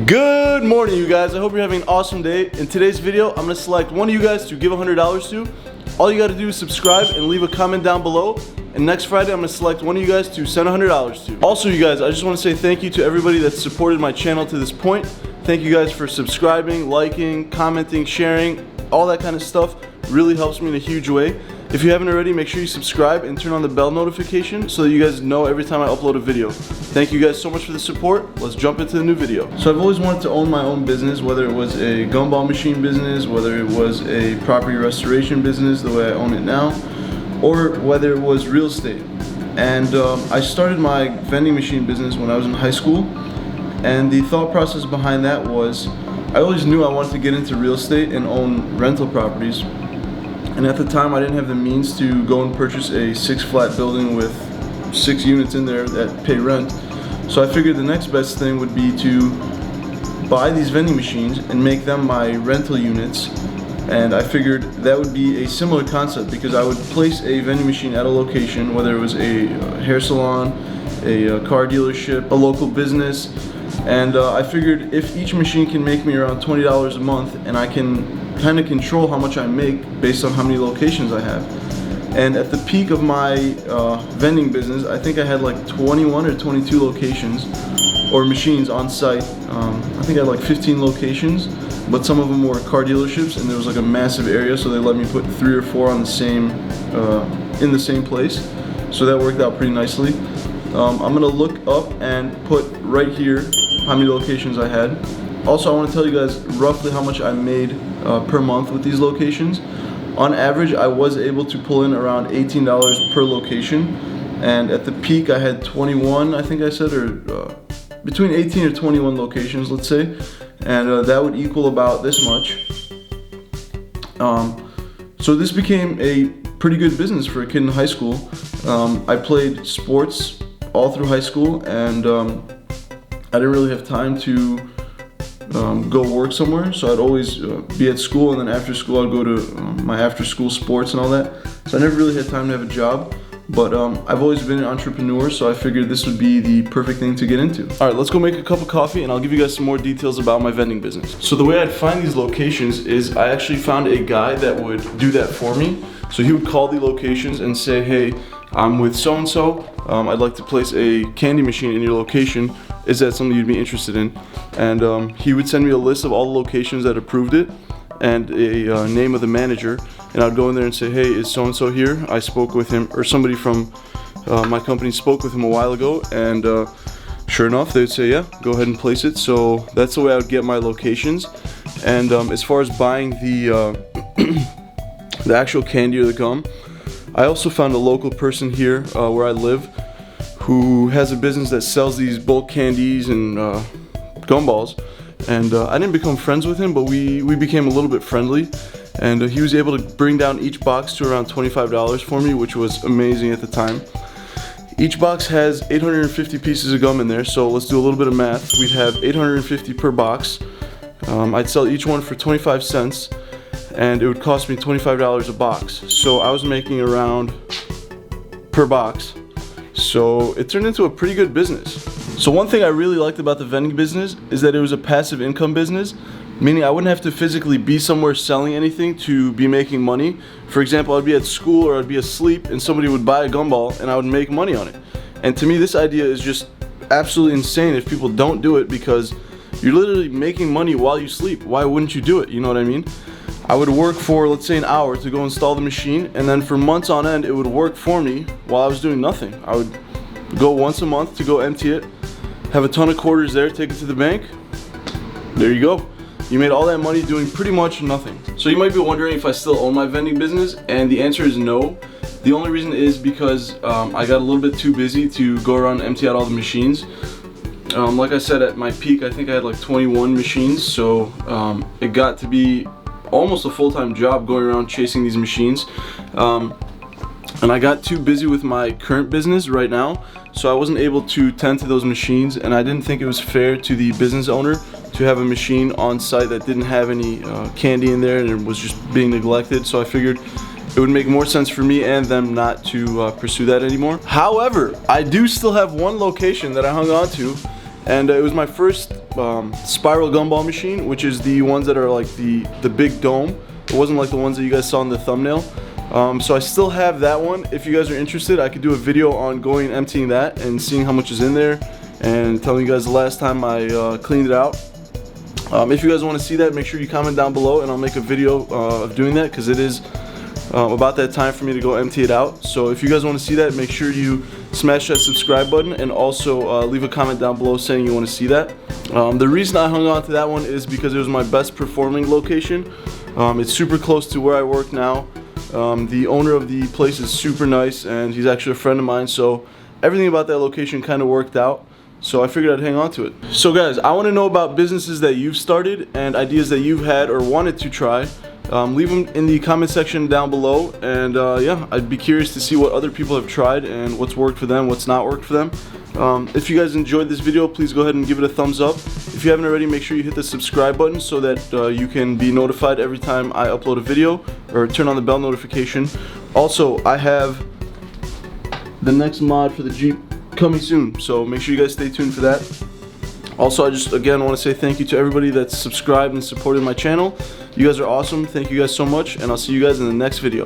Good morning, you guys. I hope you're having an awesome day. In today's video, I'm gonna select one of you guys to give $100 to. All you gotta do is subscribe and leave a comment down below. And next Friday, I'm gonna select one of you guys to send $100 to. Also, you guys, I just wanna say thank you to everybody that's supported my channel to this point. Thank you guys for subscribing, liking, commenting, sharing, all that kind of stuff. Really helps me in a huge way. If you haven't already, make sure you subscribe and turn on the bell notification so that you guys know every time I upload a video. Thank you guys so much for the support. Let's jump into the new video. So I've always wanted to own my own business, whether it was a gumball machine business, whether it was a property restoration business the way I own it now, or whether it was real estate. And I started my vending machine business when I was in high school, and the thought process behind that was I always knew I wanted to get into real estate and own rental properties. And at the time, I didn't have the means to go and purchase a 6-flat building with 6 units in there that pay rent. So I figured the next best thing would be to buy these vending machines and make them my rental units. And I figured that would be a similar concept because I would place a vending machine at a location, whether it was a hair salon, a car dealership, a local business. And I figured if each machine can make me around $20 a month and I can kind of control how much I make based on how many locations I have. And at the peak of my vending business, I think I had like 21 or 22 locations or machines on site. I think I had like 15 locations, but some of them were car dealerships, and there was like a massive area, so they let me put 3 or 4 on the same in the same place. So that worked out pretty nicely. I'm gonna look up and put right here how many locations I had. Also, I want to tell you guys roughly how much I made per month with these locations. On average, I was able to pull in around $18 per location, and at the peak I had 21, I think I said, or between 18 or 21 locations, let's say, and that would equal about this much. So this became a pretty good business for a kid in high school. I played sports all through high school, and I didn't really have time to go work somewhere, so I'd always be at school, and then after school I'd go to my after school sports and all that. So I never really had time to have a job, but I've always been an entrepreneur, so I figured this would be the perfect thing to get into. Alright, let's go make a cup of coffee and I'll give you guys some more details about my vending business. So the way I'd find these locations is I actually found a guy that would do that for me. So he would call the locations and say, hey, I'm with so-and-so, I'd like to place a candy machine in your location. Is that something you'd be interested in? And he would send me a list of all the locations that approved it and a name of the manager, and I'd go in there and say, hey, is so-and-so here? I spoke with him, or somebody from my company spoke with him a while ago, and sure enough, they'd say, yeah, go ahead and place it. So that's the way I would get my locations. And as far as buying the the actual candy or the gum, I also found a local person here where I live who has a business that sells these bulk candies and gumballs, and I didn't become friends with him, but we became a little bit friendly, and he was able to bring down each box to around $25 for me, which was amazing at the time. Each box has 850 pieces of gum in there, so let's do a little bit of math. We'd have 850 per box. I'd sell each one for 25 cents, and it would cost me $25 a box, so I was making around per box. So it turned into a pretty good business. So one thing I really liked about the vending business is that it was a passive income business, meaning I wouldn't have to physically be somewhere selling anything to be making money. For example, I'd be at school or I'd be asleep and somebody would buy a gumball and I would make money on it. And to me, this idea is just absolutely insane if people don't do it, because you're literally making money while you sleep. Why wouldn't you do it? You know what I mean? I would work for, let's say, an hour to go install the machine, and then for months on end it would work for me while I was doing nothing. I would go once a month to go empty it, have a ton of quarters there, take it to the bank. There you go. You made all that money doing pretty much nothing. So you might be wondering if I still own my vending business, and the answer is no. The only reason is because I got a little bit too busy to go around and empty out all the machines. Like I said, at my peak I think I had like 21 machines, so it got to be almost a full-time job going around chasing these machines, and I got too busy with my current business right now, so I wasn't able to tend to those machines, and I didn't think it was fair to the business owner to have a machine on site that didn't have any candy in there and it was just being neglected. So I figured it would make more sense for me and them not to pursue that anymore. However, I do still have one location that I hung on to, and it was my first spiral gumball machine, which is the ones that are like the big dome. It wasn't like the ones that you guys saw in the thumbnail. So I still have that one. If you guys are interested, I could do a video on going and emptying that and seeing how much is in there and telling you guys the last time I cleaned it out. If you guys want to see that, make sure you comment down below and I'll make a video of doing that, because it is about that time for me to go empty it out. So if you guys want to see that, make sure you smash that subscribe button and also leave a comment down below saying you want to see that. The reason I hung on to that one is because it was my best performing location. It's super close to where I work now. The owner of the place is super nice and he's actually a friend of mine, so everything about that location kind of worked out. So I figured I'd hang on to it. So guys, I want to know about businesses that you've started and ideas that you've had or wanted to try. Leave them in the comment section down below, and yeah, I'd be curious to see what other people have tried and what's worked for them, what's not worked for them. If you guys enjoyed this video, please go ahead and give it a thumbs up. If you haven't already, make sure you hit the subscribe button so that you can be notified every time I upload a video, or turn on the bell notification. Also, I have the next mod for the Jeep coming soon, so make sure you guys stay tuned for that. Also, I just again want to say thank you to everybody that's subscribed and supported my channel. You guys are awesome. Thank you guys so much, and I'll see you guys in the next video.